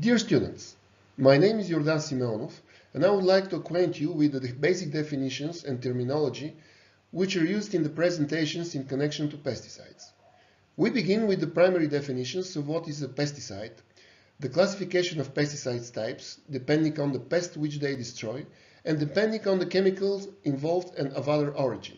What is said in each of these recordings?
Dear students, my name is Jordan Simeonov, and I would like to acquaint you with the basic definitions and terminology which are used in the presentations in connection to pesticides. We begin with the primary definitions of what is a pesticide, the classification of pesticides types depending on the pest which they destroy and depending on the chemicals involved and of other origin.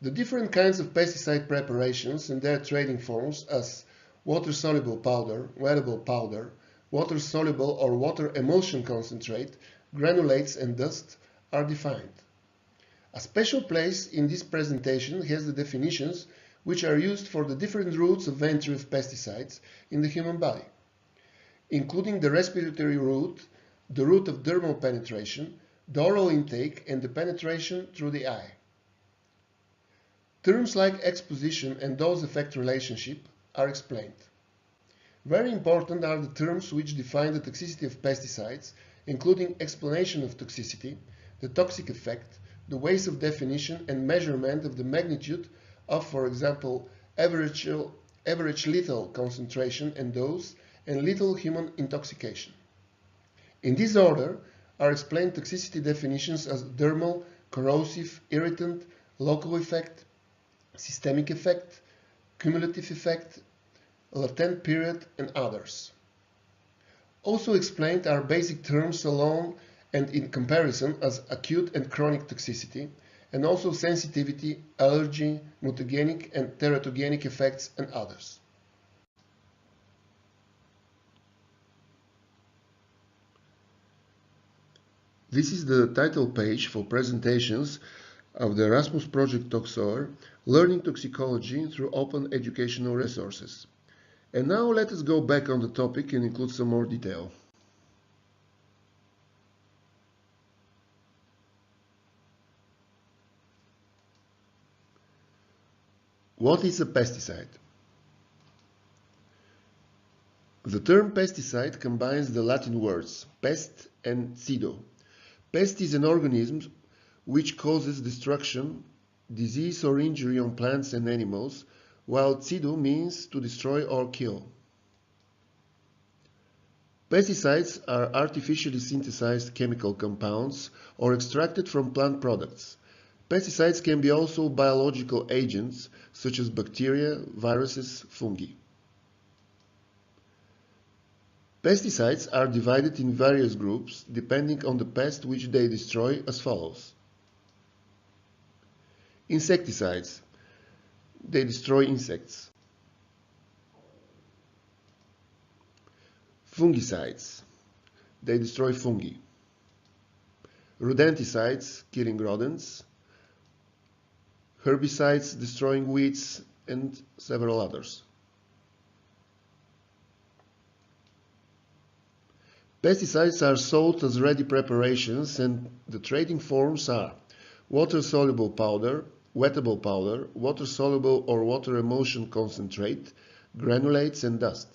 The different kinds of pesticide preparations and their trading forms as water-soluble powder, wettable powder, water-soluble or water emulsion concentrate, granulates and dust are defined. A special place in this presentation has the definitions which are used for the different routes of entry of pesticides in the human body, including the respiratory route, the route of dermal penetration, the oral intake, and the penetration through the eye. Terms like exposition and dose-effect relationship are explained. Very important are the terms which define the toxicity of pesticides, including explanation of toxicity, the toxic effect, the ways of definition and measurement of the magnitude of, for example, average lethal concentration and dose, and lethal human intoxication. In this order are explained toxicity definitions as dermal, corrosive, irritant, local effect, systemic effect, cumulative effect, latent period, and others. Also explained are basic terms alone and in comparison as acute and chronic toxicity, and also sensitivity, allergy, mutagenic and teratogenic effects, and others. This is the title page for presentations of the Erasmus Project Toxoer, Learning Toxicology through Open Educational Resources. And now let us go back on the topic and include some more detail. What is a pesticide? The term pesticide combines the Latin words pest and cido. Pest is an organism which causes destruction, disease or injury on plants and animals, while cido means to destroy or kill. Pesticides are artificially synthesized chemical compounds or extracted from plant products. Pesticides can be also biological agents such as bacteria, viruses, fungi. Pesticides are divided in various groups depending on the pest which they destroy as follows. Insecticides. They destroy insects. Fungicides. They destroy fungi. Rodenticides, killing rodents. Herbicides, destroying weeds, and several others. Pesticides are sold as ready preparations, and the trading forms are water-soluble powder, wettable powder, water-soluble or water emulsion concentrate, granulates, and dust.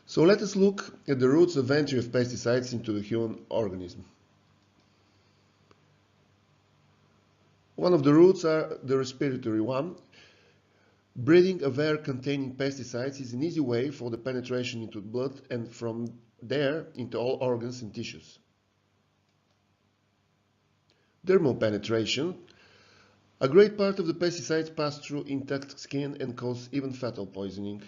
So let us look at the routes of entry of pesticides into the human organism. One of the routes are the respiratory one. Breathing of air containing pesticides is an easy way for the penetration into the blood and from there into all organs and tissues. Dermal penetration. A great part of the pesticides pass through intact skin and cause even fatal poisoning.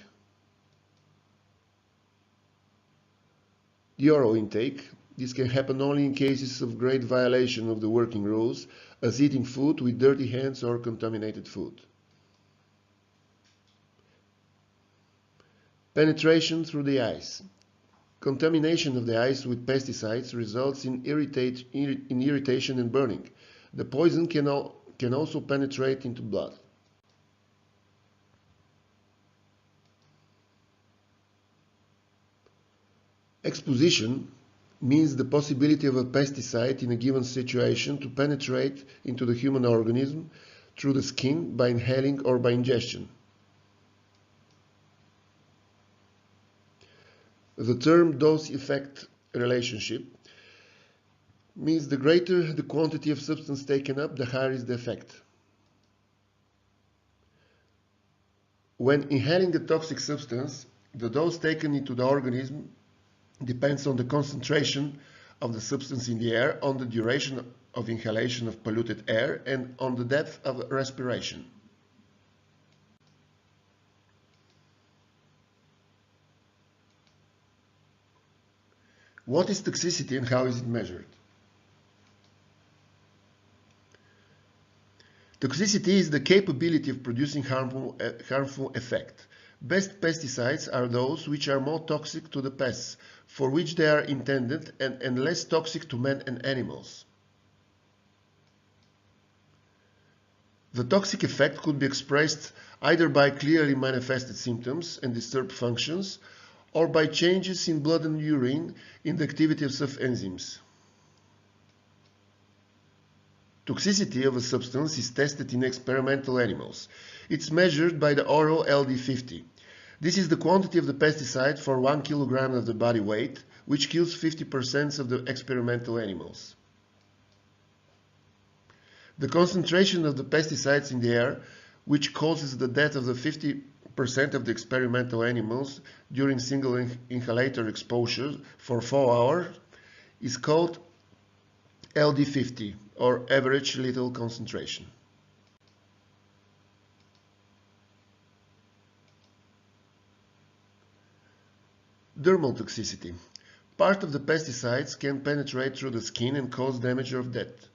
The oral intake. This can happen only in cases of great violation of the working rules, as eating food with dirty hands or contaminated food. Penetration through the eyes. Contamination of the eyes with pesticides results in irritation and burning. The poison can also penetrate into blood. Exposition means the possibility of a pesticide in a given situation to penetrate into the human organism through the skin by inhaling or by ingestion. The term dose-effect relationship means the greater the quantity of substance taken up, the higher is the effect. When inhaling a toxic substance, the dose taken into the organism depends on the concentration of the substance in the air, on the duration of inhalation of polluted air, and on the depth of respiration. What is toxicity and how is it measured? Toxicity is the capability of producing harmful effect. Best pesticides are those which are more toxic to the pests for which they are intended and less toxic to men and animals. The toxic effect could be expressed either by clearly manifested symptoms and disturbed functions, or by changes in blood and urine in the activity of some enzymes. Toxicity of a substance is tested in experimental animals. It's measured by the oral LD50. This is the quantity of the pesticide for 1 kilogram of the body weight, which kills 50% of the experimental animals. The concentration of the pesticides in the air, which causes the death of the 50% of the experimental animals during single inhalator exposure for 4 hours, is called LD50, or average lethal concentration. Dermal toxicity. Part of the pesticides can penetrate through the skin and cause damage or death.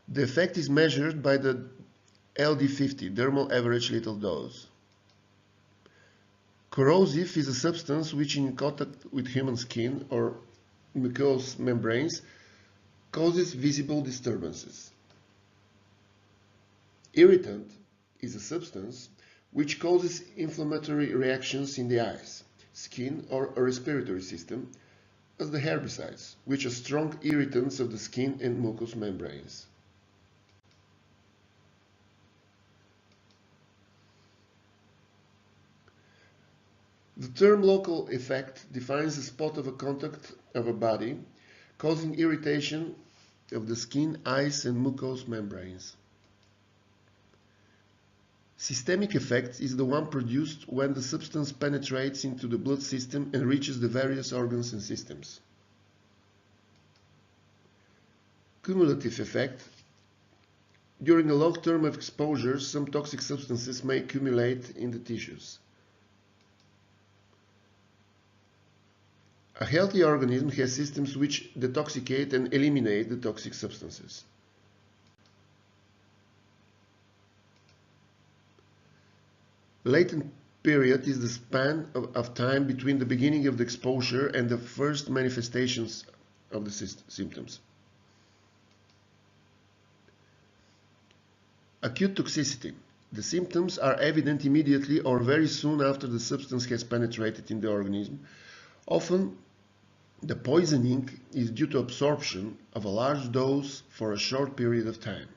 The effect is measured by the LD50, dermal average lethal dose. Corrosive is a substance which, in contact with human skin or mucous membranes, causes visible disturbances. Irritant is a substance which causes inflammatory reactions in the eyes, skin, or a respiratory system, as the herbicides, which are strong irritants of the skin and mucous membranes. The term local effect defines the spot of a contact of a body, causing irritation of the skin, eyes, and mucous membranes. Systemic effect is the one produced when the substance penetrates into the blood system and reaches the various organs and systems. Cumulative effect. During a long term of exposure, some toxic substances may accumulate in the tissues. A healthy organism has systems which detoxicate and eliminate the toxic substances. Latent period is the span of time between the beginning of the exposure and the first manifestations of the symptoms. Acute toxicity. The symptoms are evident immediately or very soon after the substance has penetrated in the organism. Often, the poisoning is due to absorption of a large dose for a short period of time.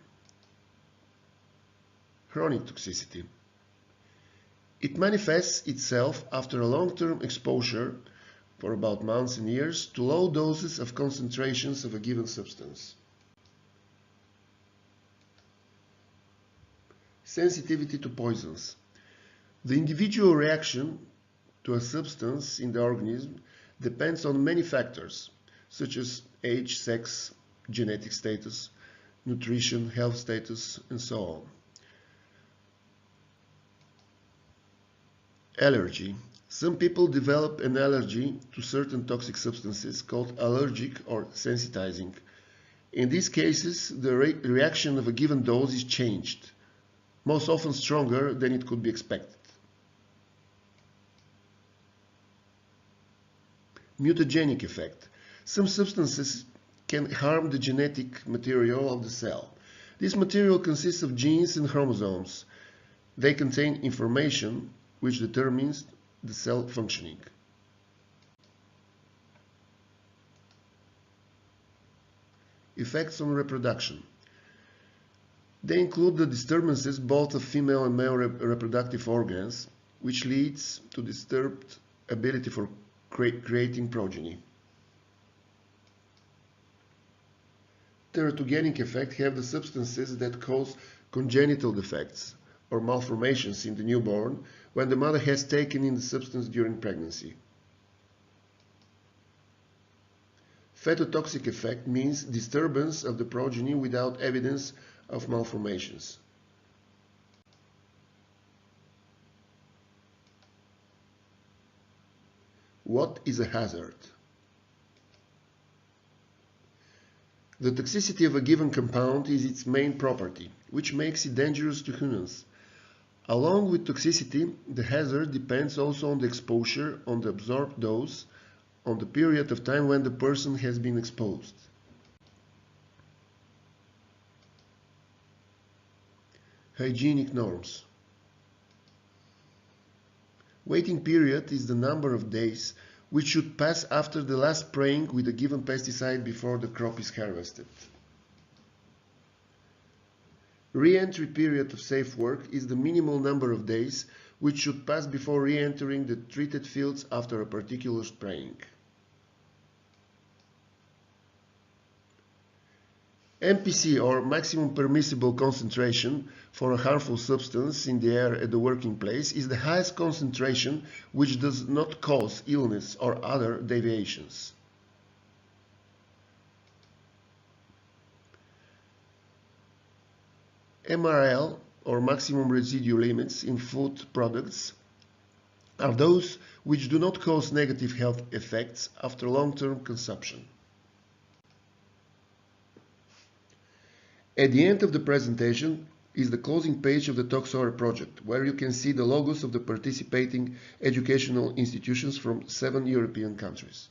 Chronic toxicity. It manifests itself after a long-term exposure for about months and years to low doses of concentrations of a given substance. Sensitivity to poisons. The individual reaction to a substance in the organism depends on many factors, such as age, sex, genetic status, nutrition, health status, and so on. Allergy. Some people develop an allergy to certain toxic substances called allergic or sensitizing. In these cases, the reaction of a given dose is changed, most often stronger than it could be expected. Mutagenic effect. Some substances can harm the genetic material of the cell. This material consists of genes and chromosomes. They contain information which determines the cell functioning. Effects on reproduction. They include the disturbances both of female and male reproductive organs, which leads to disturbed ability for creating progeny. Teratogenic effect have the substances that cause congenital defects, or malformations in the newborn when the mother has taken in the substance during pregnancy. Fetotoxic effect means disturbance of the progeny without evidence of malformations. What is a hazard? The toxicity of a given compound is its main property, which makes it dangerous to humans. Along with toxicity, the hazard depends also on the exposure, on the absorbed dose, on the period of time when the person has been exposed. Hygienic norms. Waiting period is the number of days which should pass after the last spraying with a given pesticide before the crop is harvested. Re-entry period of safe work is the minimal number of days which should pass before re-entering the treated fields after a particular spraying. MPC, or maximum permissible concentration for a harmful substance in the air at the working place, is the highest concentration which does not cause illness or other deviations. MRL, or maximum residue limits in food products, are those which do not cause negative health effects after long-term consumption. At the end of the presentation is the closing page of the Toxora project, where you can see the logos of the participating educational institutions from 7 European countries.